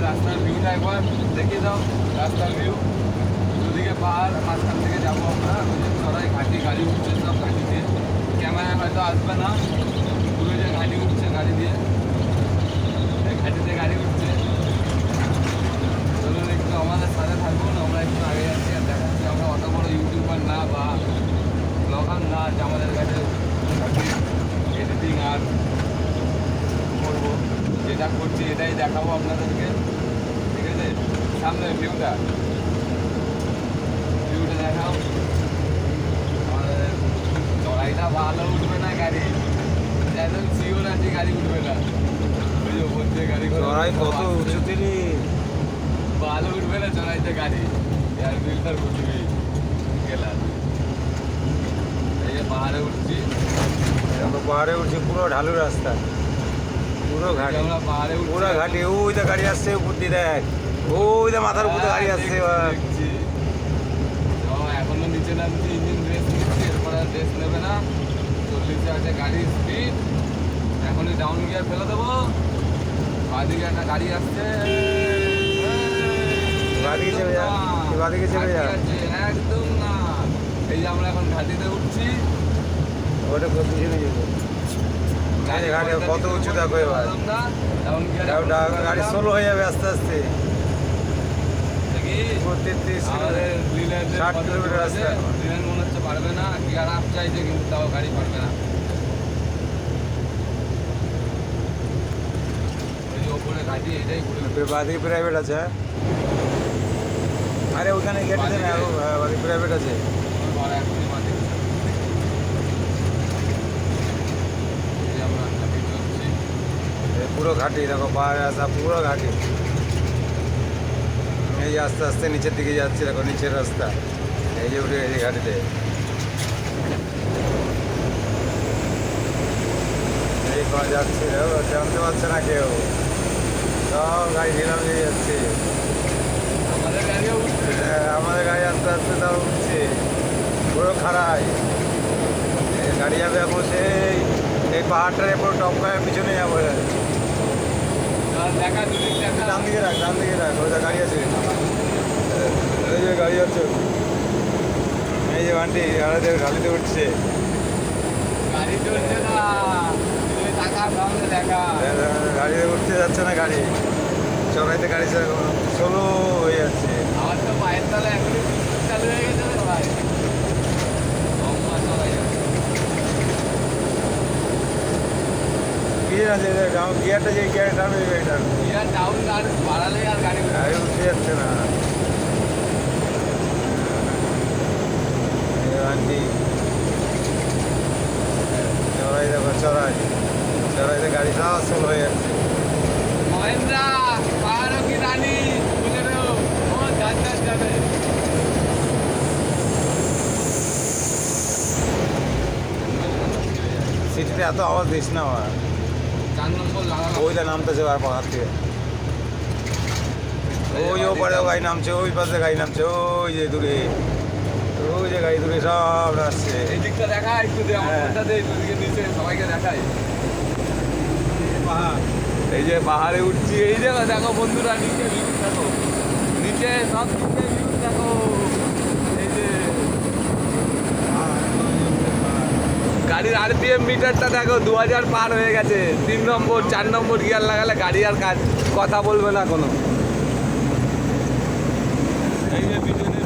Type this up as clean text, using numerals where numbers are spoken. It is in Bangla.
রাস্তার ভিউটা একবার দেখিয়ে দাও। রাস্তার ভিউ, দুদিকে পাহাড়, মাঝখান থেকে যাবো আমরা। ওই যে সরাই ঘাটি, গাড়ি উঠছে সব ঘাটি দিয়ে। ক্যামেরায় হয়তো আসবে না, পুরো যে ঘাটি উঠছে গাড়ি দিয়ে, এই ঘাটিতে গাড়ি উঠছে। চলুন একটু আমাদের সাথে থাকুন, আমরা একটু আগে যাচ্ছি আর দেখাচ্ছি। আমরা অত বড় ইউটিউবার না বা ব্লগার না যে আমাদের কাছে এডিটিং আর করবো। যেটা করছি এটাই দেখাবো আপনাদেরকে, ঠিক আছে? সামনের ভিউটা দেখাও। আমাদের চড়াইটা ভালো উঠবে না গাড়ি, একদম শিওর আছে গাড়ি উঠবে না। ওই যে ওপর দিয়ে গাড়ি চড়াই কত উঁচুতে রে, ভালো উঠবে না চড়াইতে গাড়ি, এয়ার ফিল্টার উঠবেই গেলাম। এই যে পাহাড়ে উঠছি, পাহাড়ে উঠছে, পুরো ঢালু রাস্তা, পুরো ঘাটি, আমরা পাহাড়ে উঠছি, পুরো ঘাটি। ওই তো গাড়ি আসছে উপর দিয়ে, দেখ ওই তো মাথার উপর গাড়ি আসছে। দেখছি এখনো নিচে নামছি, ইঞ্জিন রেস্ট নিচ্ছি, এরপর আর রেস্ট নেবে না। 40-এ আছে গাড়ির স্পিড, এখনই ডাউন গিয়ার ফেলে দেবো। বাদিকে একটা গাড়ি আসছে, বাদিকে চেপে যা, বাদিকে চেপে যা, একদম না। এই যে আমরা এখন ঘাটিতে উঠছি, ওটা পিছনে যেত ঘাটে কত উঁচু দেখো। এবার ডাউন গিয়ার গাড়ি স্লো হয়ে যাবে আস্তে আস্তে। 33 60 কিলোমিটার রাস্তা। লিলেন মনে হচ্ছে পারবে না, গিয়ার আপ চাইছে কিন্তু তাও গাড়ি পারবে না। ওই যে ওপরে ঘাটি, এটাই ঘুরে বাদিকে প্রাইভেট আছে। আরে ওখানে গেট আছে না, বাদিকে প্রাইভেট আছে। এখনই মাঝে আমরা ঘাটি চলছি। পুরো ঘাটি দেখো, পাহাড়ে আসা পুরো ঘাটি। এই যে আস্তে আস্তে নিচের দিকে যাচ্ছে, দেখো নিচের রাস্তা। এই যে উঠে গেছে ঘাটিতে, এই করা যাচ্ছে, জানতে পারছে না কেউ, সব গাড়ি ঢিলাম দিয়ে যাচ্ছে। আমাদের গাড়িও উঠছে, আমাদের গাড়ি আস্তে আস্তে তাও উঠছে, পুরো খারাই। গাড়ি যাবে এখন সেই এই পাহাড়টার পুরো টপকায় পিছনে যাবো। দেখা দুদিক দেখা। ডান দিকে রাখ, ডান দিকে রাখ, ওইটা গাড়ি আছে। এই যে গাড়ি আছে, এই যে বান্টি গাড়িতে গাড়িতে উঠছে। গাড়ি চলছে না, তুমি টাকা সামনে দেখা। গাড়িতে উঠতে যাচ্ছে না গাড়ি, চড়াইতে গাড়ি স্লো হয়ে যাচ্ছে। আমার তো পায়ের তলা এখনই চালু হয়ে গেছে রে ভাই, লম্বা চলাই যাচ্ছে। গিয়ার আছে, গিয়ারটা যে গিয়ার টানবে এটা গিয়ার ডাউন আর বাড়ালে আর গাড়ি উঠবে না। গাড়ি উঠতে যাচ্ছে না। বান্টি চড়াই দেখো, চড়াইতে গাড়ি সব স্লো হয়ে যাচ্ছে। মহেন্দ্রা পাহাড়ও কি রানি বুঝে নেও, ও যাবে। সিটিতে এত আওয়াজ দিস না আমার। 4 নম্বর লাগালাম। ওইটা নামতেছে আর পাহাড় থেকে, ওই ওপারে গাড়ি নামছে, ওই পাশে গাড়ি নামছে, ওই যে দূরে, ওই যে গাড়ি দূরে সব আসছে। এই দিকটা দেখা একটু দে, আমার ফোনটা দে, দুদিকে নিচে সবাইকে দেখাই। এই যে পাহাড়ে উঠছি, এই যে দেখো বন্ধুরা, নিচে ভিউ দেখো, নিচে সব নিচে ভিউ দেখো। এই যে গাড়ির আরপিএম মিটারটা দেখো, 2000 পার হয়ে গেছে। 3 নম্বর 4 নম্বর গিয়ার লাগালে গাড়ি আর কথা বলবে না কোনো। এই যে পিছনে